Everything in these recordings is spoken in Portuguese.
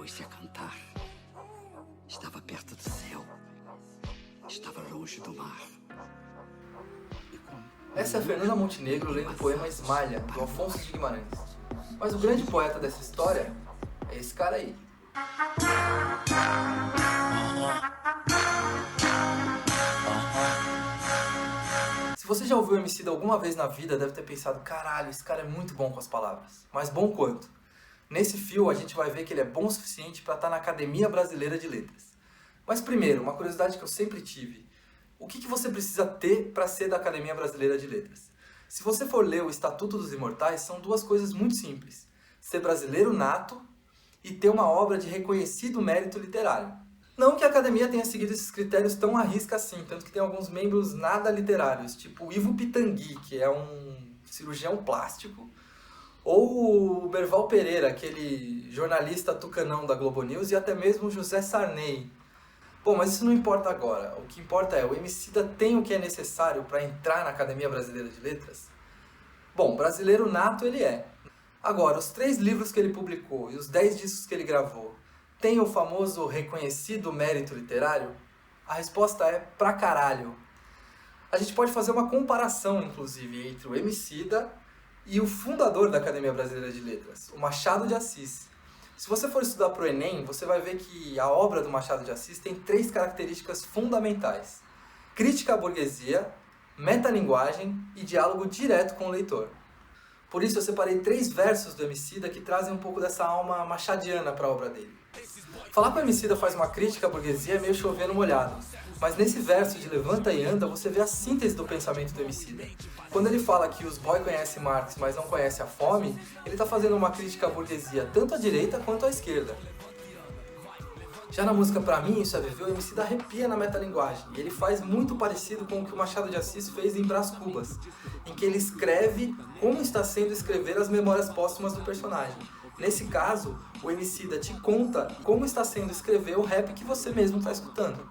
pôs-se a cantar. Estava perto do céu. Estava longe do mar. Essa é a Fernanda Montenegro lendo o poema Esmalha, do Afonso de Guimarães. Mas o grande poeta dessa história é esse cara aí. Se você já ouviu o Emicida alguma vez na vida, deve ter pensado, caralho, esse cara é muito bom com as palavras. Mas bom quanto? Nesse fio, a gente vai ver que ele é bom o suficiente para estar na Academia Brasileira de Letras. Mas primeiro, uma curiosidade que eu sempre tive. O que você precisa ter para ser da Academia Brasileira de Letras? Se você for ler o Estatuto dos Imortais, são duas coisas muito simples. Ser brasileiro nato e ter uma obra de reconhecido mérito literário. Não que a Academia tenha seguido esses critérios tão à risca assim, tanto que tem alguns membros nada literários, tipo o Ivo Pitangui, que é um cirurgião plástico, ou o Berval Pereira, aquele jornalista tucanão da Globo News, e até mesmo o José Sarney. Bom, mas isso não importa agora. O que importa é, o Emicida tem o que é necessário para entrar na Academia Brasileira de Letras? Bom, brasileiro nato ele é. Agora, os 3 livros que ele publicou e os 10 discos que ele gravou, tem o famoso reconhecido mérito literário? A resposta é pra caralho. A gente pode fazer uma comparação, inclusive, entre o Emicida e o fundador da Academia Brasileira de Letras, o Machado de Assis. Se você for estudar para o Enem, você vai ver que a obra do Machado de Assis tem 3 características fundamentais: crítica à burguesia, metalinguagem e diálogo direto com o leitor. Por isso eu separei 3 versos do Emicida que trazem um pouco dessa alma machadiana para a obra dele. Falar que o Emicida faz uma crítica à burguesia é meio chovendo molhado, mas nesse verso de Levanta e Anda você vê a síntese do pensamento do Emicida. Quando ele fala que os boy conhecem Marx, mas não conhecem a fome, ele está fazendo uma crítica à burguesia tanto à direita quanto à esquerda. Já na música Pra Mim Isso é Viver, o Emicida arrepia na metalinguagem, e ele faz muito parecido com o que o Machado de Assis fez em Brás Cubas, em que ele escreve como está sendo escrever as memórias póstumas do personagem. Nesse caso, o Emicida te conta como está sendo escrever o rap que você mesmo está escutando.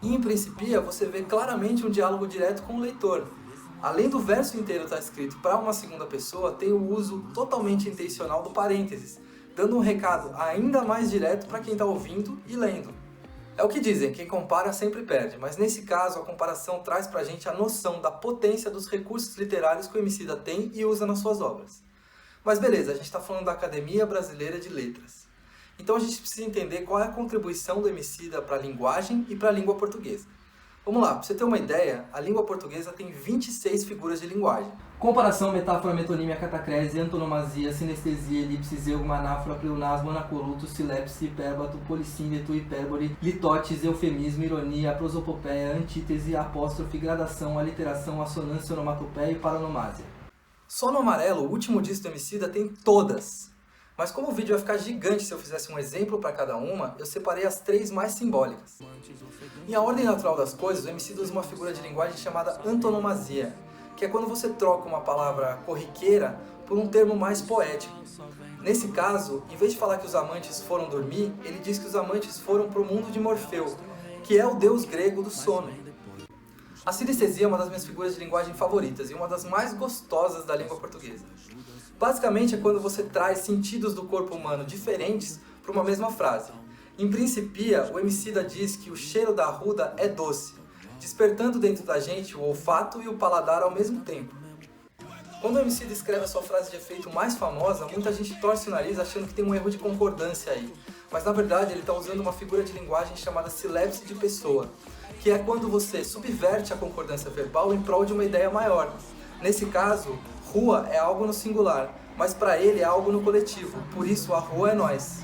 E em Principia, você vê claramente um diálogo direto com o leitor. Além do verso inteiro estar escrito para uma segunda pessoa, tem o uso totalmente intencional do parênteses, dando um recado ainda mais direto para quem está ouvindo e lendo. É o que dizem, quem compara sempre perde, mas nesse caso a comparação traz pra gente a noção da potência dos recursos literários que o Emicida tem e usa nas suas obras. Mas beleza, a gente está falando da Academia Brasileira de Letras. Então a gente precisa entender qual é a contribuição do Emicida para a linguagem e para a língua portuguesa. Vamos lá, para você ter uma ideia, a língua portuguesa tem 26 figuras de linguagem. Comparação, metáfora, metonímia, catacrese, antonomasia, sinestesia, elipse, zeugma, anáfora, pleonasmo, anacoluto, silepse, hipérbato, polissíndeto, hipérbole, litotes, eufemismo, ironia, prosopopeia, antítese, apóstrofe, gradação, aliteração, assonância, onomatopeia e paronomásia. Só no amarelo, o último disco do Emicida tem todas. Mas como o vídeo vai ficar gigante se eu fizesse um exemplo para cada uma, eu separei as 3 mais simbólicas. Em a ordem natural das coisas, o Emicida usa uma figura de linguagem chamada antonomasia, que é quando você troca uma palavra corriqueira por um termo mais poético. Nesse caso, em vez de falar que os amantes foram dormir, ele diz que os amantes foram para o mundo de Morfeu, que é o deus grego do sono. A sinestesia é uma das minhas figuras de linguagem favoritas e uma das mais gostosas da língua portuguesa. Basicamente é quando você traz sentidos do corpo humano diferentes para uma mesma frase. Em Principia, o Emicida diz que o cheiro da arruda é doce, despertando dentro da gente o olfato e o paladar ao mesmo tempo. Quando o Emicida escreve a sua frase de efeito mais famosa, muita gente torce o nariz achando que tem um erro de concordância aí. Mas na verdade ele está usando uma figura de linguagem chamada silepse de pessoa, que é quando você subverte a concordância verbal em prol de uma ideia maior. Nesse caso, rua é algo no singular, mas para ele é algo no coletivo, por isso a rua é nós.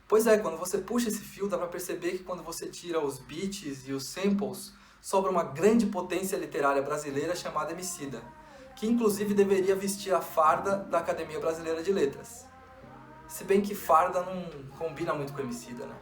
Pois é, quando você puxa esse fio, dá para perceber que quando você tira os beats e os samples, sobra uma grande potência literária brasileira chamada Emicida, que inclusive deveria vestir a farda da Academia Brasileira de Letras. Se bem que farda não combina muito com Emicida, né?